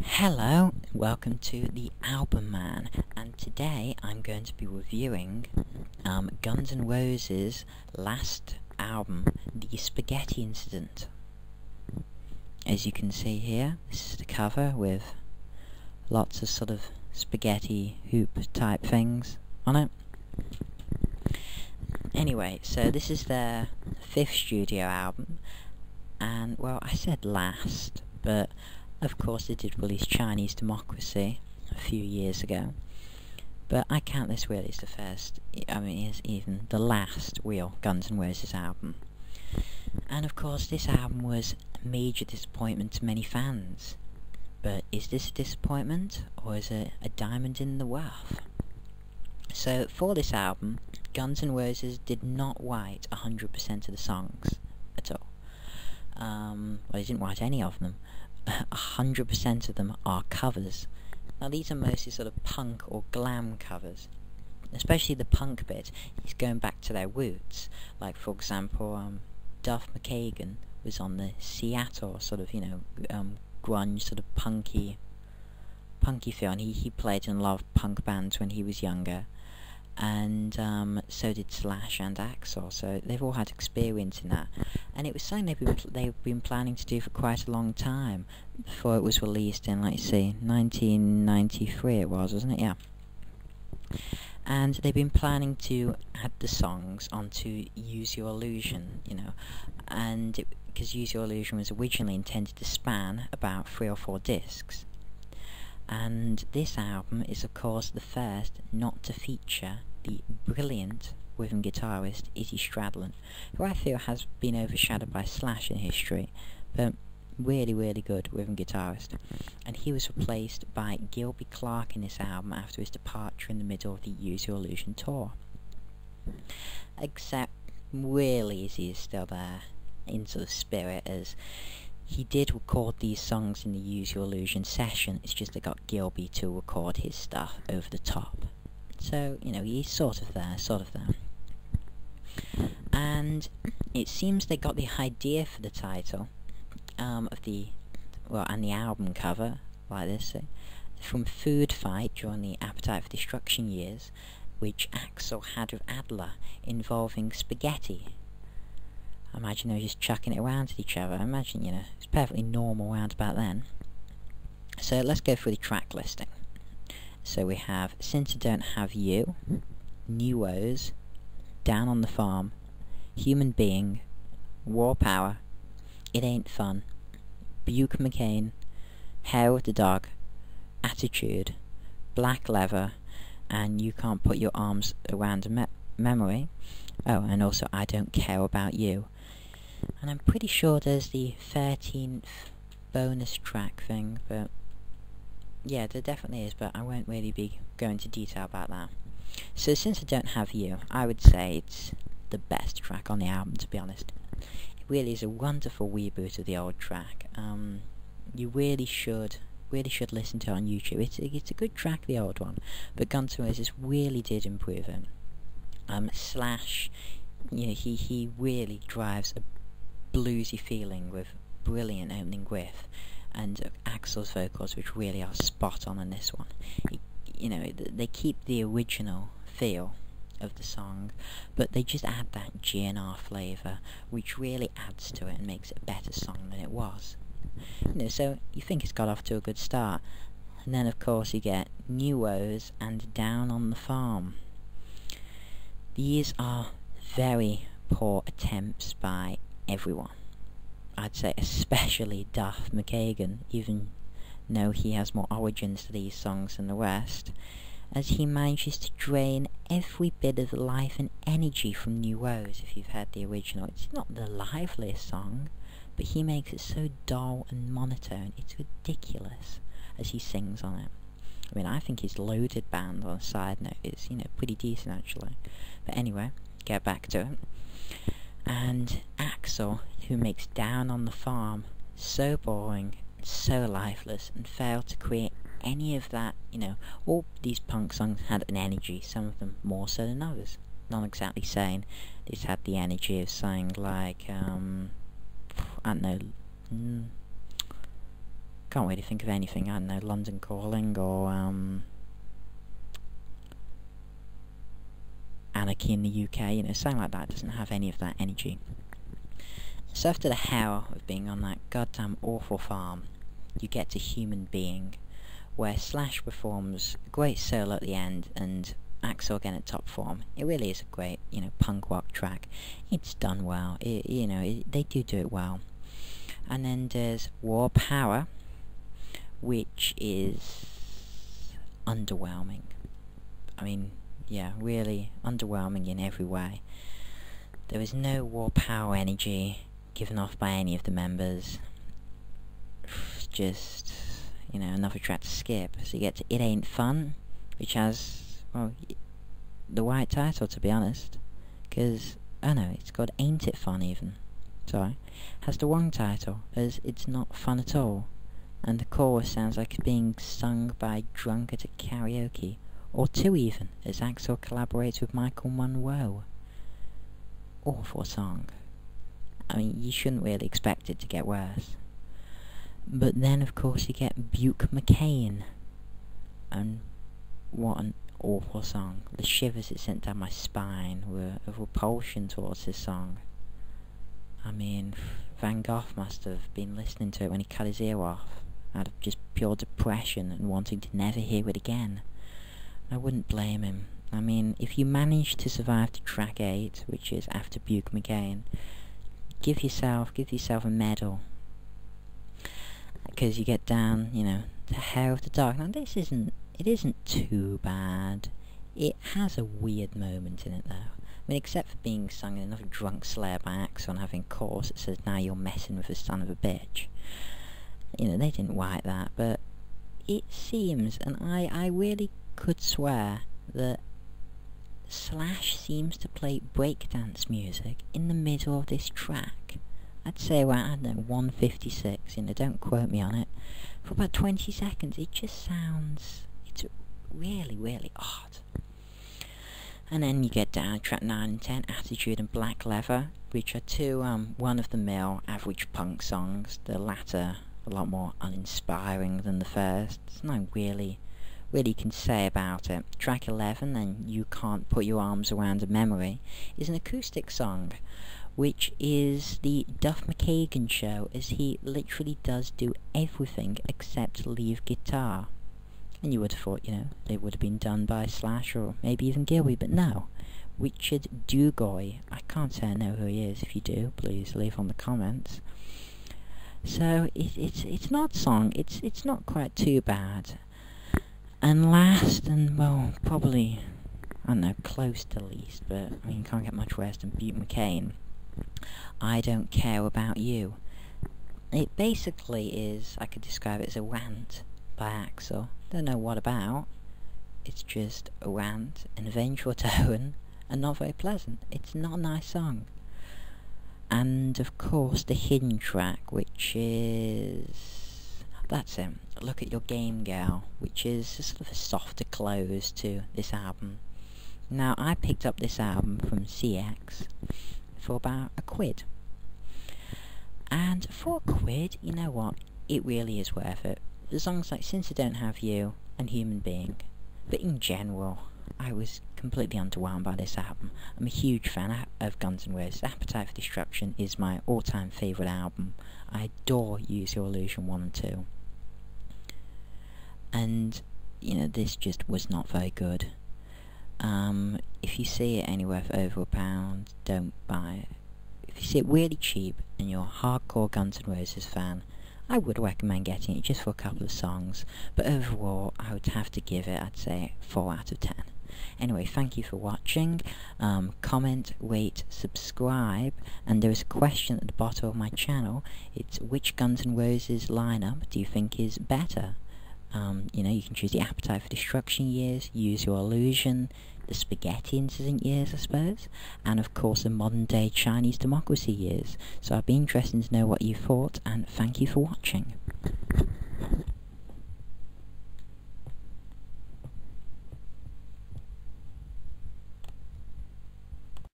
Hello, welcome to the Album Man, and today I'm going to be reviewing Guns N' Roses' last album, The Spaghetti Incident. As you can see here, this is the cover with lots of sort of spaghetti hoop type things on it. Anyway, so this is their 5th studio album, and well, I said last, but of course they did release Chinese Democracy a few years ago, but I count this really as the first, it's even the last real Guns N' Roses album. And of course this album was a major disappointment to many fans. But is this a disappointment, or is it a diamond in the rough? So for this album, Guns N' Roses did not write 100% of the songs at all. Well, they didn't write any of them. 100% of them are covers. Now these are mostly sort of punk or glam covers. Especially the punk bit is going back to their roots. Like for example, Duff McKagan was on the Seattle sort of, grunge sort of punky feel, and he played in a lot of punk bands when he was younger. And so did Slash and Axl, so they've all had experience in that, and it was something they've been planning to do for quite a long time before it was released in, let's see, 1993 it was, wasn't it? Yeah. And they've been planning to add the songs onto Use Your Illusion, and because Use Your Illusion was originally intended to span about 3 or 4 discs. And this album is of course the first not to feature the brilliant rhythm guitarist Izzy Stradlin, who I feel has been overshadowed by Slash in history, but really good rhythm guitarist. And he was replaced by Gilby Clarke in this album after his departure in the middle of the Use Your Illusion tour. Except really Izzy is still there in sort of spirit, as he did record these songs in the Use Your Illusion session. It's just they got Gilby to record his stuff over the top. So, he's sort of there. And it seems they got the idea for the title and the album cover, like this, from Food Fight during the Appetite for Destruction years, which Axl had with Adler, involving spaghetti. I imagine they were just chucking it around at each other. I imagine, it's perfectly normal around about then. So let's go through the track listing. So we have Since I Don't Have You, New Woes, Down on the Farm, Human Being, War Power, It Ain't Fun, Buke McCain, Hair with the Dog, Attitude, Black Leather, and You Can't Put Your Arms Around a Memory. Oh, and also I Don't Care About You. And I'm pretty sure there's the 13th bonus track thing, but yeah, there definitely is, but I won't really be going into detail about that. So Since I Don't Have You, I would say it's the best track on the album, to be honest. It really is a wonderful reboot of the old track. You really should listen to it on YouTube. It's a good track, the old one, but Guns N' Roses really did improve it. Slash, he really drives a bluesy feeling with brilliant opening riff, and Axl's vocals, which really are spot on this one. They keep the original feel of the song, but they just add that GNR flavour, which really adds to it and makes it a better song than it was. So you think it's got off to a good start, and then of course you get New Woes and Down on the Farm. These are very poor attempts by everyone. I'd say especially Duff McKagan, even though he has more origins to these songs than the rest, as he manages to drain every bit of life and energy from New Woes. If you've heard the original, it's not the liveliest song, but he makes it so dull and monotone, it's ridiculous as he sings on it. I think his Loaded band, on a side note, is, pretty decent actually. But anyway, get back to it. And Axl, who makes Down on the Farm so boring, so lifeless, and failed to create any of that, all these punk songs had an energy, some of them more so than others. Not exactly saying this had the energy of something like, I don't know, can't really think of anything. I don't know, London Calling or Anarchy in the UK, you know, something like that doesn't have any of that energy. So after the hell of being on that goddamn awful farm, you get to Human Being, where Slash performs a great solo at the end, and Axl again at top form. It really is a great, you know, punk rock track. It's done well. They do it well. And then there's War Power, which is underwhelming. I mean, yeah, really underwhelming in every way. There is no War Power energy given off by any of the members. Just, you know, another track to skip. So you get to It Ain't Fun, which has, well, the right title, to be honest. Because, oh no, it's called Ain't It Fun even. Sorry. Has the wrong title, as it's not fun at all. And the chorus sounds like it's being sung by a drunkard at karaoke. Or two even, as Axl collaborates with Michael Monroe. Awful song. I mean, you shouldn't really expect it to get worse. But then, of course, you get Buke McCain. And what an awful song. The shivers it sent down my spine were of repulsion towards this song. I mean, Van Gogh must have been listening to it when he cut his ear off, out of just pure depression and wanting to never hear it again. I wouldn't blame him. I mean, if you manage to survive to track 8, which is after Buke McCain, give yourself a medal. Because you get down, you know, to Hair of the Dark. Now it isn't too bad. It has a weird moment in it though. I mean, except for being sung in another drunk Slayer by Axl and having a chorus that says, "Now you're messing with a son of a bitch." You know, they didn't write that, but it seems, and I really could swear that Slash seems to play breakdance music in the middle of this track. I'd say around, I don't know, 156, you know, don't quote me on it. For about 20 seconds, it just sounds, it's really, really odd. And then you get down to track 9 and 10, Attitude and Black Leather, which are two one-of-the-mill average punk songs. The latter a lot more uninspiring than the first. There's nothing really you can say about it. Track 11, and You Can't Put Your Arms Around a Memory, is an acoustic song, which is the Duff McKagan show, as he literally does do everything except leave guitar. And you would have thought, you know, it would have been done by Slash or maybe even Gilby, but no. Richard Dugoy, I can't say I know who he is. If you do, please leave on the comments. So it's an odd song. It's not quite too bad. And last, and well, probably, I don't know, close to least, but I mean, you can't get much worse than Butte McCain. I Don't Care About You. It basically is, I could describe it as a rant by Axl. Don't know what about. It's just a rant, an vengeful tone, and not very pleasant. It's not a nice song. And of course the hidden track, which is, that's it, Look at Your Game Girl, which is a sort of a softer close to this album. Now, I picked up this album from CX for about £1. And for £1, you know what, it really is worth it. The songs like Since I Don't Have You and Human Being. But in general, I was completely underwhelmed by this album. I'm a huge fan of Guns N' Roses. Appetite for Destruction is my all-time favourite album. I adore Use Your Illusion 1 and 2. And, you know, this just was not very good. If you see it anywhere for over £1, don't buy it. If you see it really cheap and you're a hardcore Guns N' Roses fan, I would recommend getting it just for a couple of songs. But overall, I would have to give it, I'd say, 4 out of 10. Anyway, thank you for watching. Comment, rate, subscribe, and there is a question at the bottom of my channel. It's which Guns N' Roses lineup do you think is better? You know, you can choose the Appetite for Destruction years, Use Your Illusion, the Spaghetti Incident years, I suppose, and of course the modern day Chinese Democracy years. So I'd be interested to know what you thought, and thank you for watching.